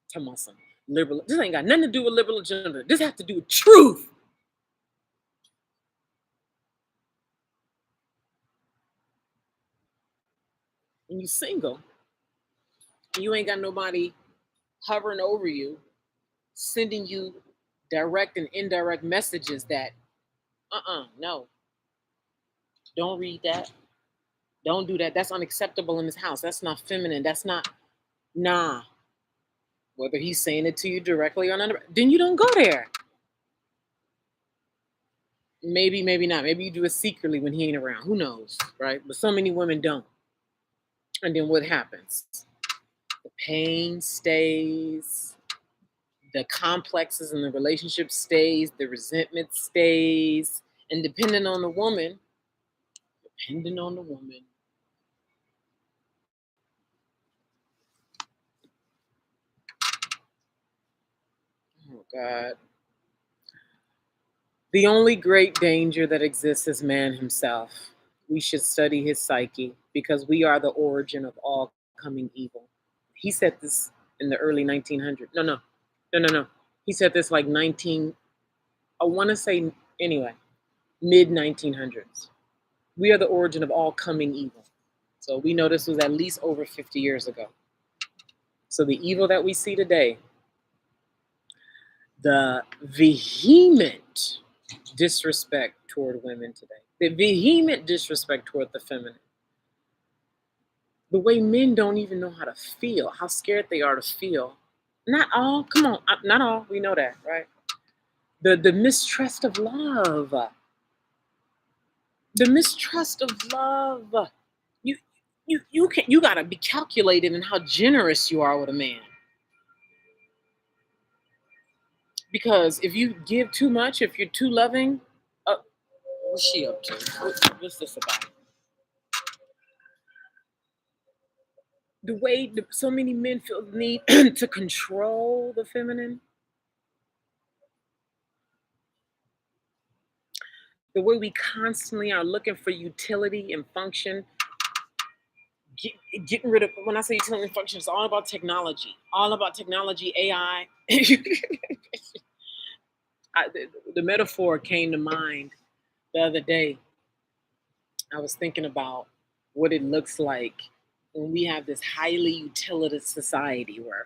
Tell my son, liberal. This ain't got nothing to do with liberal agenda. This has to do with truth. When you single, and you ain't got nobody hovering over you, sending you direct and indirect messages that, no, don't read that. Don't do that. That's unacceptable in this house. That's not feminine. That's not, nah. Whether he's saying it to you directly or not, then you don't go there. Maybe, maybe not. Maybe you do it secretly when he ain't around. Who knows, right? But so many women don't. And then what happens? The pain stays. The complexes in the relationship stays. The resentment stays. And depending on the woman, oh God. The only great danger that exists is man himself. We should study his psyche because we are the origin of all coming evil. He said this in the early 1900s. No. He said this like I want to say, anyway, mid 1900s. We are the origin of all coming evil. So we know this was at least over 50 years ago. So the evil that we see today, the vehement disrespect toward women today, the vehement disrespect toward the feminine, the way men don't even know how to feel, how scared they are to feel. Not all, come on, not all, we know that, right? The mistrust of love. The mistrust of love. You gotta be calculated in how generous you are with a man. Because if you give too much, if you're too loving, What's she up to? What's this about? The way so many men feel the need to control the feminine, the way we constantly are looking for utility and function, get, getting rid of, when I say utility and function, it's all about technology, AI. The metaphor came to mind the other day. I was thinking about what it looks like when we have this highly utilitarian society where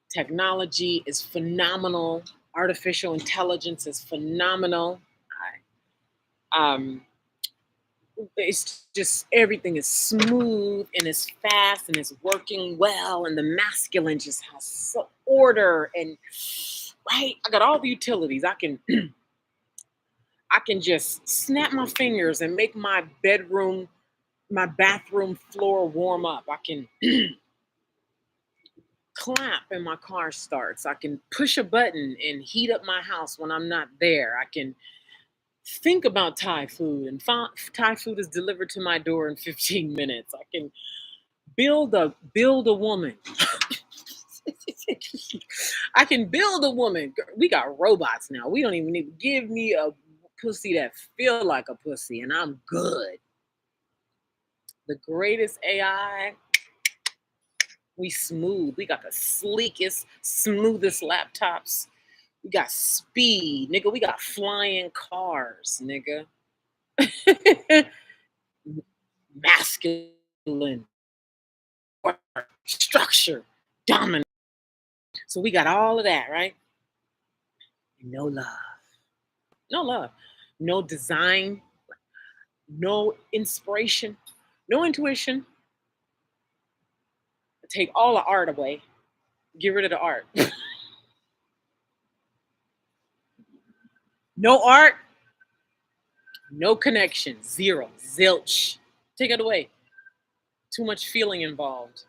technology is phenomenal, artificial intelligence is phenomenal. Um, it's just everything is smooth and it's fast and it's working well, and the masculine just has order and right. I got all the utilities. I can I can just snap my fingers and make my bathroom floor warm up. I can clap and my car starts. I can push a button and heat up my house when I'm not there. I can think about Thai food and Thai food is delivered to my door in 15 minutes. I can build a woman. I can build a woman. We got robots now. We don't even need to give me a pussy that feel like a pussy and I'm good. The greatest AI, we smooth. We got the sleekest, smoothest laptops. We got speed, nigga. We got flying cars, nigga. Masculine, structure, dominant. So we got all of that, right? No love. No love. No design. No inspiration. No intuition. Take all the art away. Get rid of the art. No art. No connection. Zero. Zilch. Take it away. Too much feeling involved.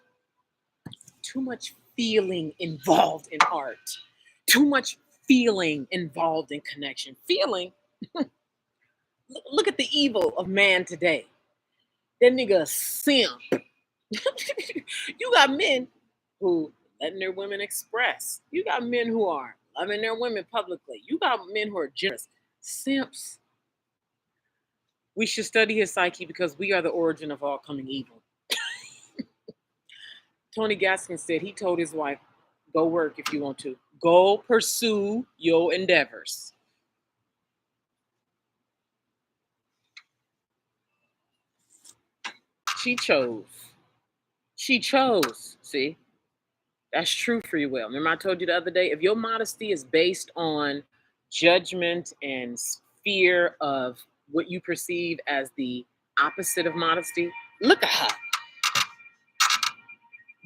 Too much feeling involved in art. Too much feeling involved in connection. Feeling. Look at the evil of man today. That nigga a simp. You got men who letting their women express. You got men who are loving their women publicly. You got men who are generous. Simps. We should study his psyche because we are the origin of all coming evil. Tony Gaskin said he told his wife, go work if you want to. Go pursue your endeavors. She chose. She chose. See? That's true free will. Remember I told you the other day, if your modesty is based on judgment and fear of what you perceive as the opposite of modesty, look at her.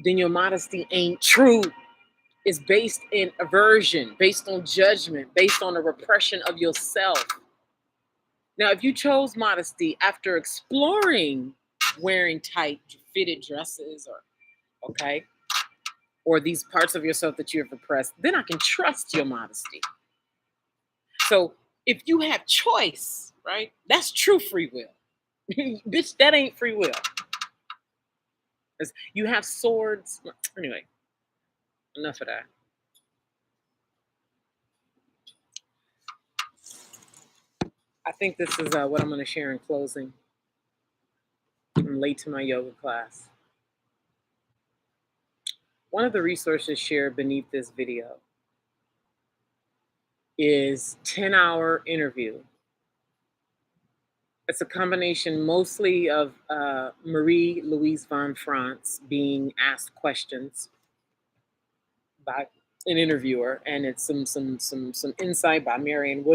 Then your modesty ain't true. It's based in aversion, based on judgment, based on the repression of yourself. Now, if you chose modesty after exploring wearing tight fitted dresses or these parts of yourself that you have repressed, then I can trust your modesty. So if you have choice, right, that's true free will. Bitch, that ain't free will. You have swords. Anyway, enough of that. I think this is what I'm going to share in closing. I'm late to my yoga class. One of the resources shared beneath this video is 10-hour interview. It's a combination mostly of Marie-Louise von Franz being asked questions by an interviewer, and it's some insight by Marion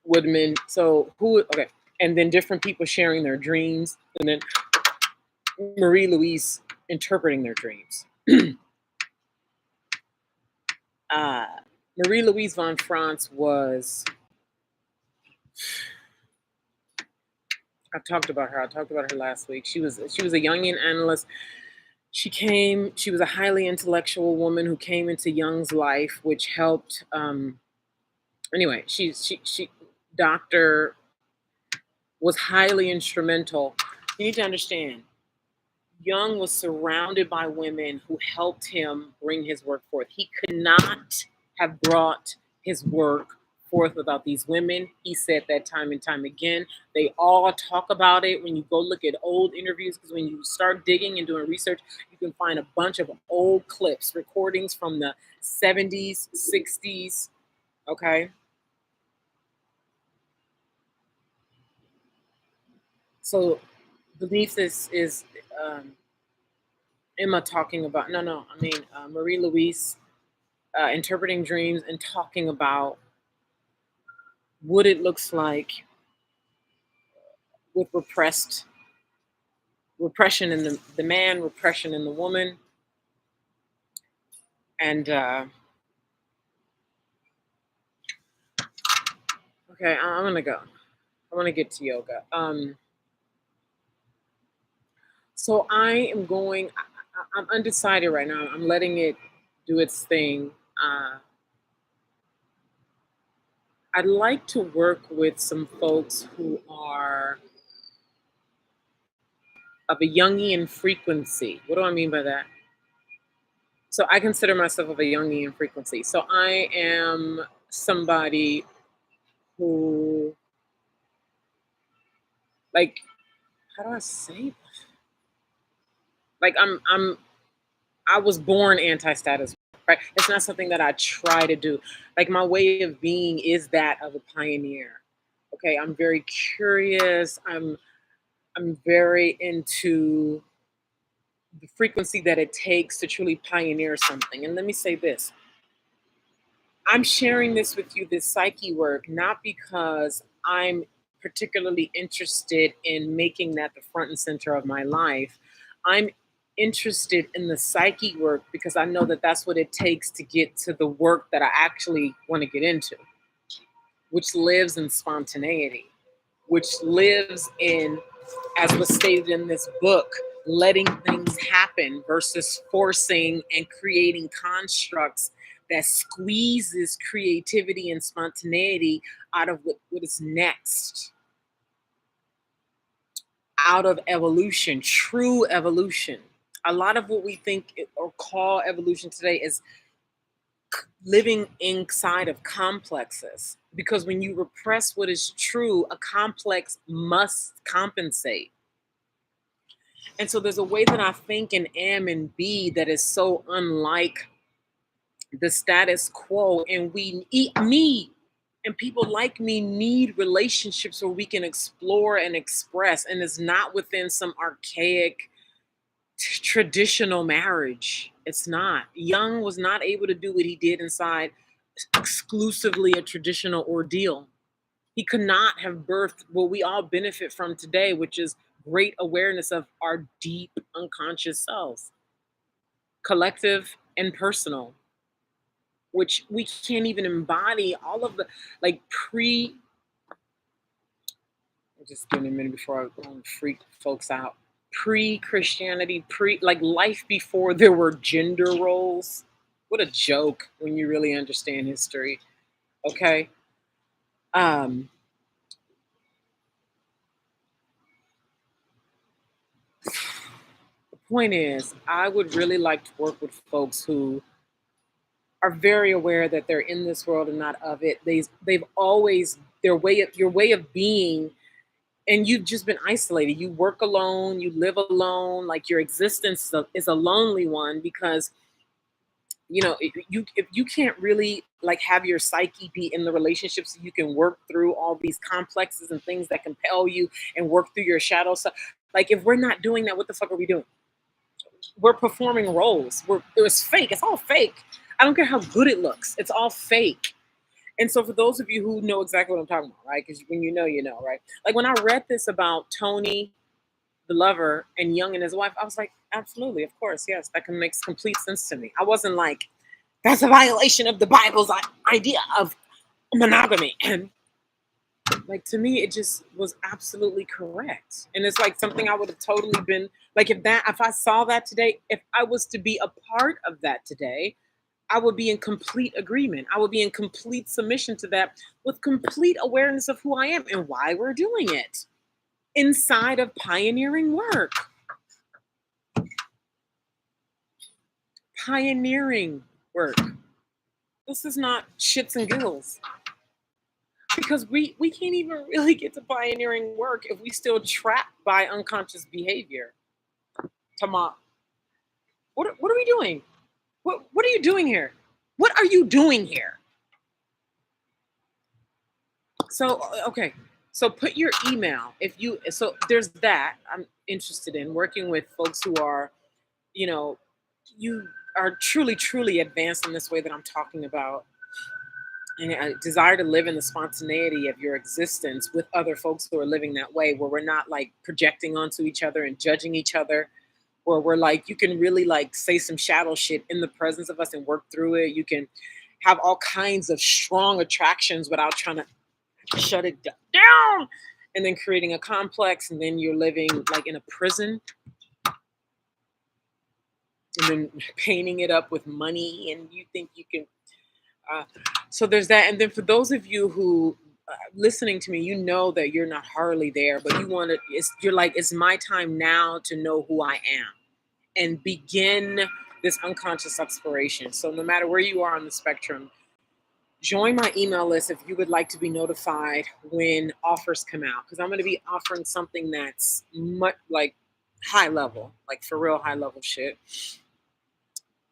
Woodman. So and then different people sharing their dreams, and then Marie-Louise interpreting their dreams. Marie-Louise von Franz was, I've talked about her. I talked about her last week. She was a Jungian analyst. She was a highly intellectual woman who came into Jung's life, which helped. Anyway, she Dr. was highly instrumental. You need to understand, Jung was surrounded by women who helped him bring his work forth. He could not have brought his work forth without these women. He said that time and time again. They all talk about it when you go look at old interviews, because when you start digging and doing research, you can find a bunch of old clips, recordings from the 70s, 60s. Okay. So beneath this is Emma talking about, no, I mean, Marie Louise interpreting dreams and talking about what it looks like with repression in the man, repression in the woman. And okay, I'm gonna go. I want to get to yoga. So I am going. I'm undecided right now. I'm letting it do its thing. I'd like to work with some folks who are of a Jungian frequency. What do I mean by that? So I consider myself of a Jungian frequency. So I am somebody who, like, how do I say that? Like I was born anti-status, right? It's not something that I try to do. Like, my way of being is that of a pioneer. Okay, I'm very curious. I'm very into the frequency that it takes to truly pioneer something. And let me say this. I'm sharing this with you, this psyche work, not because I'm particularly interested in making that the front and center of my life. I'm interested in the psyche work because I know that that's what it takes to get to the work that I actually want to get into, which lives in spontaneity, which lives in, as was stated in this book, letting things happen versus forcing and creating constructs that squeezes creativity and spontaneity out of what is next, out of evolution, true evolution. A lot of what we think or call evolution today is living inside of complexes, because when you repress what is true, a complex must compensate. And so there's a way that I think and am and be that is so unlike the status quo. And me and people like me need relationships where we can explore and express, and it's not within some archaic traditional marriage. It's not. Jung was not able to do what he did inside exclusively a traditional ordeal. He could not have birthed what we all benefit from today, which is great awareness of our deep unconscious selves, collective and personal, which we can't even embody all of the, like, just give me a minute before I go and freak folks out. Pre-Christianity, like life before there were gender roles. What a joke when you really understand history. Okay. Um, the point is, I would really like to work with folks who are very aware that they're in this world and not of it. They've always, your way of being, and you've just been isolated. You work alone, you live alone, like your existence is a lonely one, because if you can't really like have your psyche be in the relationships, so you can work through all these complexes and things that compel you and work through your shadow stuff. Like, if we're not doing that, what the fuck are we doing? We're performing roles. It was fake. It's all fake. I don't care how good it looks. It's all fake. And so for those of you who know exactly what I'm talking about, right? Because when you know, right? Like, when I read this about Toni, the lover, and Jung and his wife, I was like, absolutely, of course, yes, that makes complete sense to me. I wasn't like, that's a violation of the Bible's idea of monogamy. And like, to me, it just was absolutely correct. And it's like something I would have totally been like, if I saw that today, if I was to be a part of that today, I would be in complete agreement. I would be in complete submission to that, with complete awareness of who I am and why we're doing it. inside of pioneering work. Pioneering work. This is not shits and giggles. Because we can't even really get to pioneering work if we still trapped by unconscious behavior. Tama, what are we doing? What are you doing here? What are you doing here? So okay, so put your email if you. So there's that. I'm interested in working with folks who are, you know, you are truly advanced in this way that I'm talking about, and a desire to live in the spontaneity of your existence with other folks who are living that way, where we're not like projecting onto each other and judging each other, where we're like, you can really like say some shadow shit in the presence of us and work through it. You can have all kinds of strong attractions without trying to shut it down and then creating a complex, and then you're living like in a prison and then painting it up with money, and you think you can so there's that. And then for those of you who listening to me, you know that you're not hardly there, but you want to, you're like, it's my time now to know who I am and begin this unconscious exploration. So no matter where you are on the spectrum, join my email list if you would like to be notified when offers come out, because I'm going to be offering something that's much like high level, like for real high level shit.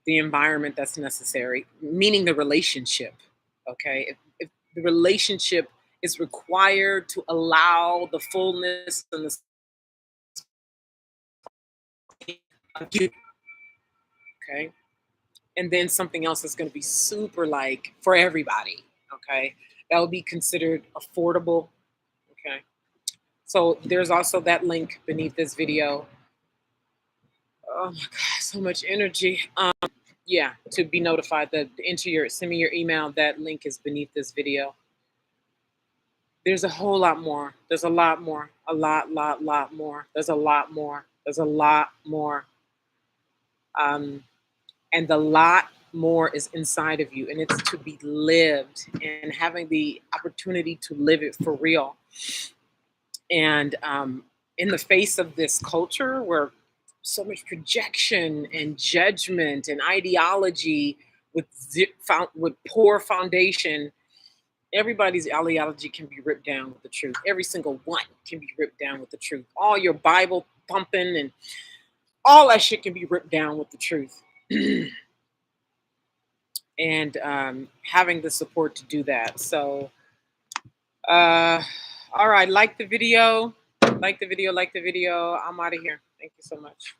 The environment that's necessary, meaning the relationship. Okay. If the relationship is required to allow the fullness and the of you, okay. And then something else is going to be super like for everybody. Okay. That would be considered affordable. Okay. So there's also that link beneath this video. Oh my God, so much energy. Yeah, to be notified that send me your email. That link is beneath this video. There's a whole lot more. There's a lot more. A lot more. There's a lot more. There's a lot more. And the lot more is inside of you, and it's to be lived and having the opportunity to live it for real. And in the face of this culture where so much projection and judgment and ideology with poor foundation, everybody's ideology can be ripped down with the truth. Every single one can be ripped down with the truth. All your Bible thumping and all that shit can be ripped down with the truth. And having the support to do that. So, all right, like the video. I'm out of here. Thank you so much.